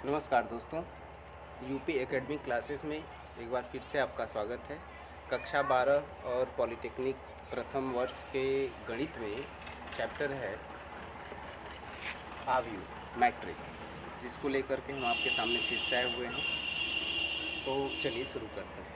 नमस्कार दोस्तों, UP academic classes में एक बार फिर से आपका स्वागत है। कक्षा 12 और पॉलिटेक्निक प्रथम वर्ष के गणित में चैप्टर है आव्यूह मैट्रिक्स, जिसको लेकर के हम आपके सामने फिर से आए हुए हैं। तो चलिए शुरू करते हैं।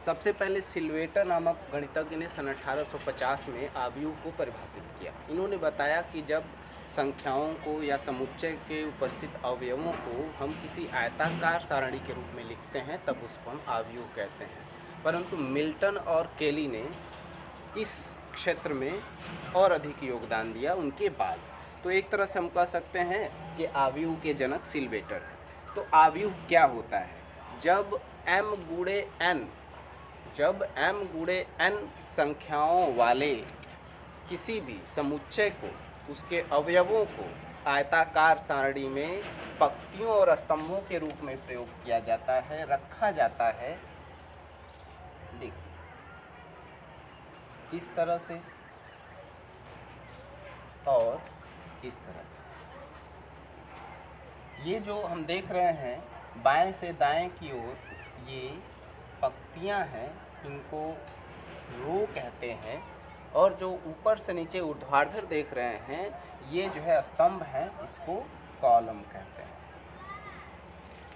सबसे पहले सिल्वेटर नामक गणितज्ञ ने सन 1850 में आव्यूह को परिभाषित किया। इन्होंने बताया कि जब संख्याओं को या समुच्चय के उपस्थित अवयवों को हम किसी आयताकार सारणी के रूप में लिखते हैं तब उसको हम आव्यूह कहते हैं। परंतु मिल्टन और केली ने इस क्षेत्र में और अधिक योगदान दिया उनके बाद। तो एक तरह से हम कह सकते हैं कि आव्यूह के जनक सिल्वेटर हैं। तो आव्यूह क्या होता है? जब m गुणे n संख्याओं वाले किसी भी समुच्चय को, उसके अवयवों को आयताकार सारणी में पंक्तियों और स्तंभों के रूप में प्रयोग किया जाता है, रखा जाता है। देखिए इस तरह से और इस तरह से। ये जो हम देख रहे हैं बाएं से दाएं की ओर, ये पंक्तियां हैं, इनको रो कहते हैं। और जो ऊपर से नीचे ऊर्ध्वाधर देख रहे हैं, ये जो है स्तंभ है, इसको कॉलम कहते हैं।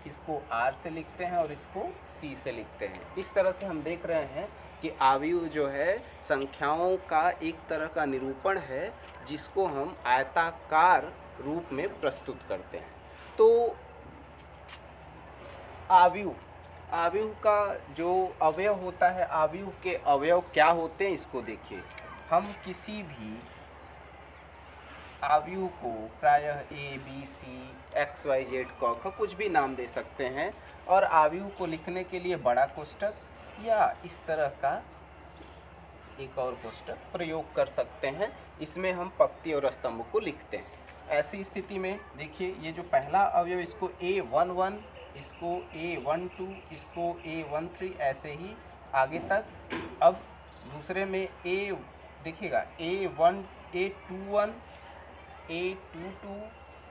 इसको R से लिखते हैं और इसको C से लिखते हैं। इस तरह से हम देख रहे हैं कि आव्यूह जो है संख्याओं का एक तरह का निरूपण है, जिसको हम आयताकार रूप में प्रस्तुत करते हैं। तो आव्यूह का जो अवयव होता है, आव्यूह के अवयव क्या होते हैं इसको देखिए। हम किसी भी आव्यूह को प्रायः A, B, C, X, Y, Z, क, ख कुछ भी नाम दे सकते हैं। और आव्यूह को लिखने के लिए बड़ा कोष्ठक या इस तरह का एक और कोष्ठक प्रयोग कर सकते हैं। इसमें हम पंक्ति और स्तंभ को लिखते हैं। ऐसी स्थिति में देखिए, ये जो पहला अवयव, इसको A11, इसको A12, इसको A13, ऐसे ही आगे तक। अब दूसरे में देखिएगा A21, A22,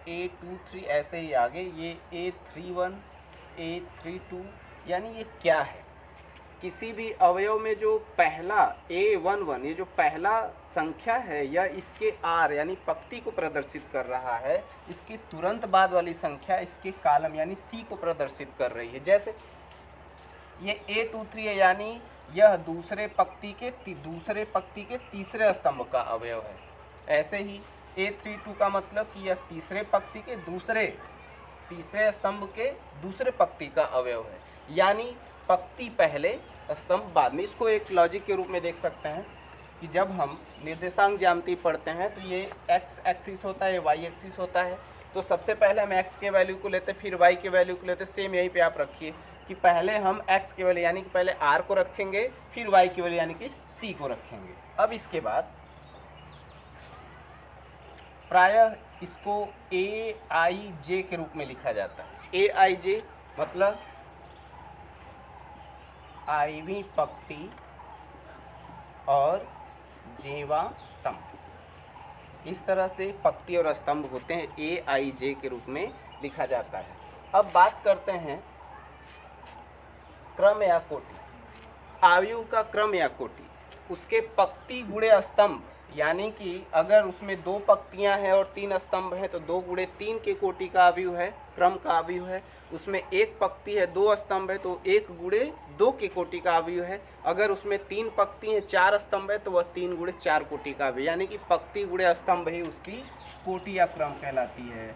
A23, ऐसे ही आगे ये A31, A32। यानी ये क्या है? किसी भी अवयव में जो पहला A11, ये जो पहला संख्या है, या इसके R यानी पंक्ति को प्रदर्शित कर रहा है, इसके तुरंत बाद वाली संख्या इसके कॉलम यानी C को प्रदर्शित कर रही है। जैसे ये A23 है, यानी यह दूसरे पंक्ति के तीसरे स्तंभ का अवयव है। ऐसे ही A32 का मतलब कि यह तीसरे पंक्ति के तीसरे स्तंभ के दूसरे पंक्ति का अवयव है, यानी पंक्ति पहले स्तंभ बाद में। इसको एक लॉजिक के रूप में देख सकते हैं कि जब हम निर्देशांक ज्यामिति पढ़ते हैं तो ये x एक्सिस होता है, y एक्सिस होता है। तो सबसे पहले हम x के वैल्यू को लेते, फिर y के वैल्यू को लेते। सेम यहीं पे आप रखिए कि पहले हम x के वैल्यू यानी कि पहले r को रखेंगे, फिर y के वैल्यू यानी कि c को रखेंगे। अब इसके बाद प्रायः इसको aij के रूप में लिखा जाता है। aij मतलब आईवीं पंक्ति और जेवा स्तंभ। इस तरह से पंक्ति और स्तंभ होते हैं, aij के रूप में लिखा जाता है। अब बात करते हैं क्रम या कोटि। आव्यूह का क्रम या कोटि, उसके पंक्ति गुणे स्तंभ, यानी कि अगर उसमें 2 पंक्तियां हैं और 3 स्तंभ हैं तो 2 गुणे 3 के कोटि का आव्यूह है, क्रम का आव्यूह है। उसमें 1 पंक्ति है, 2 स्तंभ है तो 1 गुणे 2 के कोटि का आव्यूह है। अगर उसमें 3 पंक्ति हैं, 4 स्तंभ है तो वह 3 गुणे 4 कोटि का आव्यूह, यानी कि पंक्ति गुणे स्तंभ ही उसकी कोटि या क्रम कहलाती है।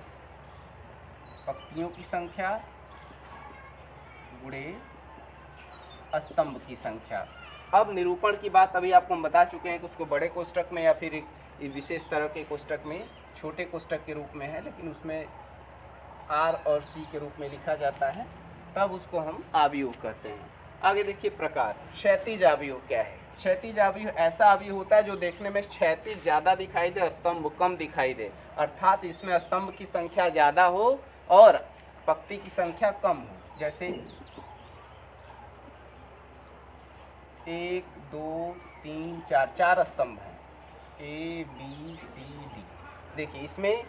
पंक्तियों की संख्या गुणे स्तंभ की संख्या। अब निरूपण की बात अभी आपको हम बता चुके हैं कि उसको बड़े कोष्ठक में या फिर विशेष तरह के कोष्ठक में छोटे कोष्ठक के रूप में है, लेकिन उसमें R और C के रूप में लिखा जाता है, तब उसको हम आव्यूह कहते हैं। आगे देखिए प्रकार। क्षैतिज आव्यूह क्या है? क्षैतिज आव्यूह ऐसा आव्यूह होता है जो देखने में क्षैतिज ज़्यादा दिखाई दे, स्तंभ कम दिखाई दे। अर्थात इसमें स्तंभ की संख्या ज़्यादा हो और पंक्ति की संख्या कम हो। जैसे 1, 2, 3, 4 स्तंभ हैं, A, B, C, D। देखिए इसमें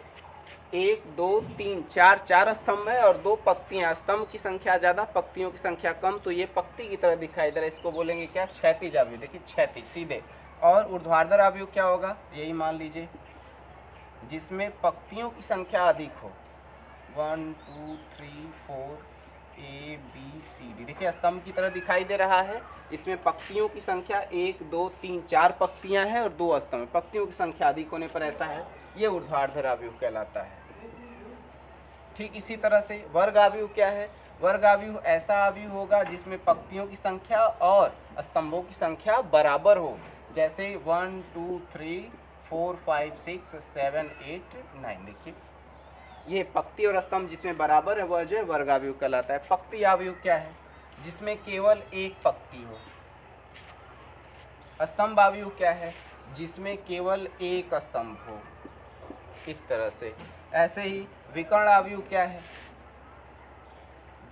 1 2 3 4 4 स्तंभ है और 2 पंक्तियां, स्तंभ की संख्या ज़्यादा पंक्तियों की संख्या कम, तो ये पंक्ति की तरह दिखाई दे रहा है। इसको बोलेंगे क्या? क्षैतिज अवयव। देखिए क्षैतिज सीधे। और ऊर्ध्वाधर अवयव क्या होगा? यही मान लीजिए जिसमें पंक्तियों की संख्या अधिक हो। 1 2 3 4 A B C D। देखिए स्तंभ की तरह दिखाई दे रहा है। इसमें पंक्तियों की संख्या 1 2 3 4 पंक्तियां हैं और 2 स्तंभ। पंक्तियों की संख्या अधिक होने पर ऐसा है, ये ऊर्ध्वाधर अवयव कहलाता है। ठीक इसी तरह से वर्ग अवयव क्या है? वर्ग अवयव ऐसा अवयव होगा जिसमें पंक्तियों की संख्या और स्तंभों की संख्या बराबर हो। जैसे 1 2 3 4 5 6 7 8 9। देखिए ये पंक्ति और स्तंभ जिसमें बराबर है वह जो है वर्ग अवयव कहलाता है। पंक्ति अवयव क्या है? जिसमें केवल एक पंक्ति हो। स्तंभ अवयव क्या है? जिसमें केवल एक स्तंभ हो। इस तरह से। ऐसे ही विकर्ण अवयव क्या है?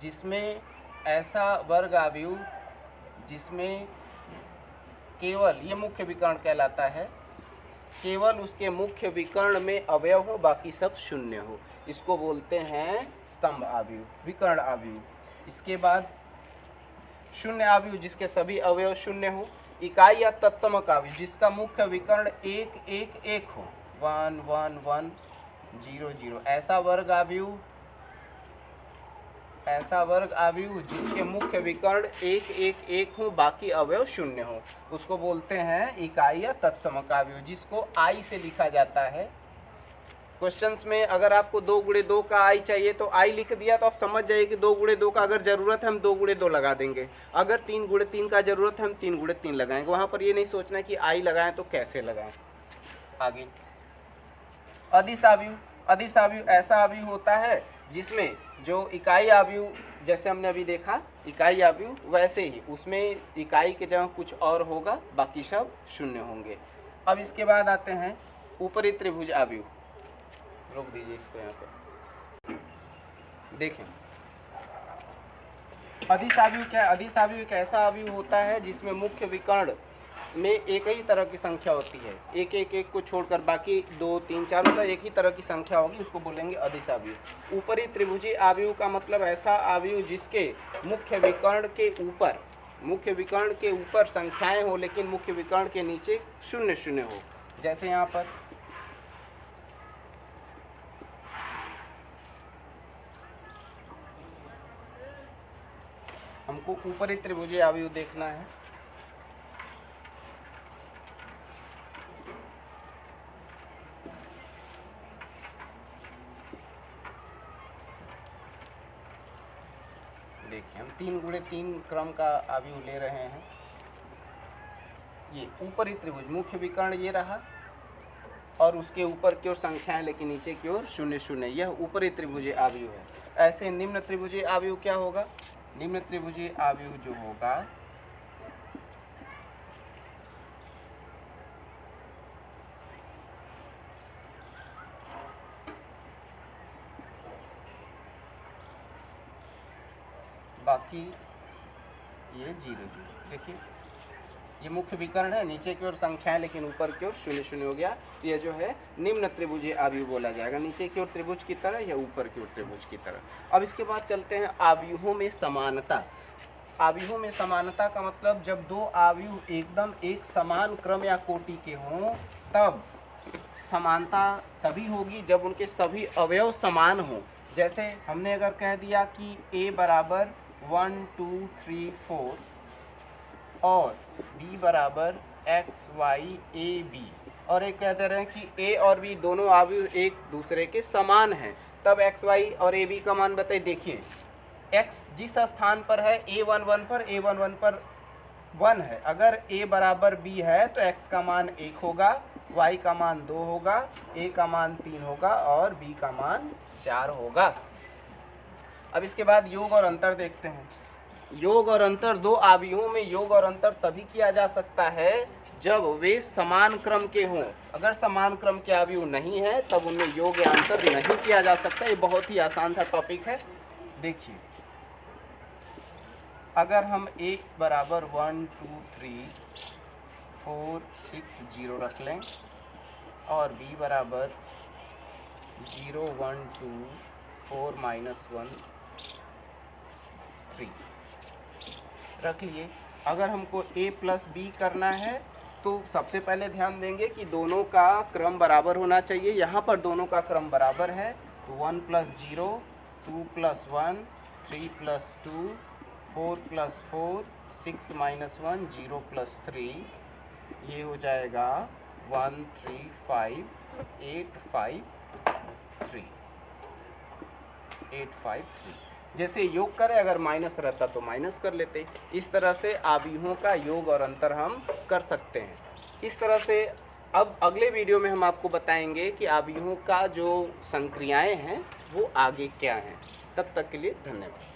जिसमें ऐसा वर्ग अवयव जिसमें केवल, ये मुख्य विकर्ण कहलाता है, केवल उसके मुख्य विकर्ण में अवयव हो, बाकी सब शून्य हो। इसको बोलते हैं स्तंभ अवयव, विकर्ण अवयव। इसके बाद शून्य अवयव जिसके सभी अवयव शून्य हो। इकाई या तत्समक अवयव जिसका मुख्य विकर्ण 1 1 1 हो। 1 1 1 0 0। ऐसा वर्ग अवयव जिसके मुख्य विकर्ण 1 1 1 हो, बाकी अवयव शून्य हो, उसको बोलते हैं इकाई या तत्समक अवयव, जिसको आई से लिखा जाता है। क्वेश्चंस में अगर आपको 2 × 2 का आई चाहिए तो आई लिख दिया तो आप समझ जाइए कि 2 × 2 का अगर ज़रूरत है हम 2 × 2 लगा देंगे। अगर 3 × 3 का ज़रूरत है हम 3 × 3 लगाएंगे। वहाँ पर ये नहीं सोचना कि आई लगाएं तो कैसे लगाएं। आगे अदिश अवयव। अदिश अवयव ऐसा अवयव होता है जिसमें जो इकाई अवयव, जैसे हमने अभी देखा इकाई अवयव, वैसे ही उसमें इकाई के जगह कुछ और होगा, बाकी सब शून्य होंगे। अब इसके बाद आते हैं ऊपरी त्रिभुज अवयव। रोक दीजिए इसको यहाँ पे। देखें अदिश अवयव क्या है? अदिश अवयव एक ऐसा अवयव होता है जिसमें मुख्य विकर्ण में एक ही तरह की संख्या होती है। 1 1 1 को छोड़कर बाकी 2 3 4 होता है, एक ही तरह की संख्या होगी, उसको बोलेंगे अदिश अवयव। ऊपरी त्रिभुजी अवयव का मतलब ऐसा अवयव जिसके मुख्य विकर्ण के ऊपर संख्याएं हो लेकिन मुख्य विकर्ण के नीचे शून्य शून्य हो। जैसे यहाँ पर हमको ऊपरी त्रिभुजी अवयव देखना है। देखिए हम 3 × 3 क्रम का अवयव ले रहे हैं। ये ऊपरी त्रिभुज, मुख्य विकर्ण ये रहा और उसके ऊपर की ओर संख्याएं लेकिन नीचे की ओर शून्य शून्य, यह ऊपरी त्रिभुजी अवयव है। ऐसे निम्न त्रिभुजी अवयव क्या होगा? निम्न त्रिभुजी अवयव जो होगा बाकी ये 0 0। देखिए ये मुख्य विकर्ण है, नीचे की ओर संख्याएं लेकिन ऊपर की ओर शून्य शून्य हो गया, तो ये जो है निम्न त्रिभुजी अवयव बोला जाएगा। नीचे की ओर त्रिभुज की तरह या ऊपर की ओर त्रिभुज की तरह। अब इसके बाद चलते हैं अवयवों में समानता। अवयवों में समानता का मतलब जब दो अवयव एकदम एक समान क्रम या कोटि के हों तब समानता तभी होगी जब उनके सभी अवयव समान हों। जैसे हमने अगर कह दिया कि a बराबर 1 2 3 4 और b बराबर x y a b, और एक कहते रहे हैं कि a और b दोनों अवयव एक दूसरे के समान हैं, तब x y और a b का मान बताइए। देखिए x जिस स्थान पर है a11 पर, a11 पर 1 है, अगर a बराबर b है तो x का मान 1 होगा, y का मान 2 होगा, a का मान 3 होगा और b का मान 4 होगा। अब इसके बाद योग और अंतर देखते हैं। योग और अंतर, दो अवयवों में योग और अंतर तभी किया जा सकता है जब वे समान क्रम के हों। अगर समान क्रम के अवयव नहीं है तब उनमें योग या अंतर नहीं किया जा सकता। ये बहुत ही आसान सा टॉपिक है। देखिए अगर हम a बराबर 1 2 3 4 6 0 रख लें और b बराबर 0 1 2 4 -1 3 रख लिए। अगर हमको a प्लस बी करना है तो सबसे पहले ध्यान देंगे कि दोनों का क्रम बराबर होना चाहिए। यहाँ पर दोनों का क्रम बराबर है, तो 1 + 0 2 + 1 3 + 2 4 + 4 6 - 1 0 + 3, ये हो जाएगा 1 3 5 8 5 3 8 5 3। जैसे योग करें, अगर माइनस रहता तो माइनस कर लेते। इस तरह से आव्यूहों का योग और अंतर हम कर सकते हैं। इस तरह से अब अगले वीडियो में हम आपको बताएंगे कि आव्यूहों का जो संक्रियाएं हैं वो आगे क्या हैं। तब तक के लिए धन्यवाद।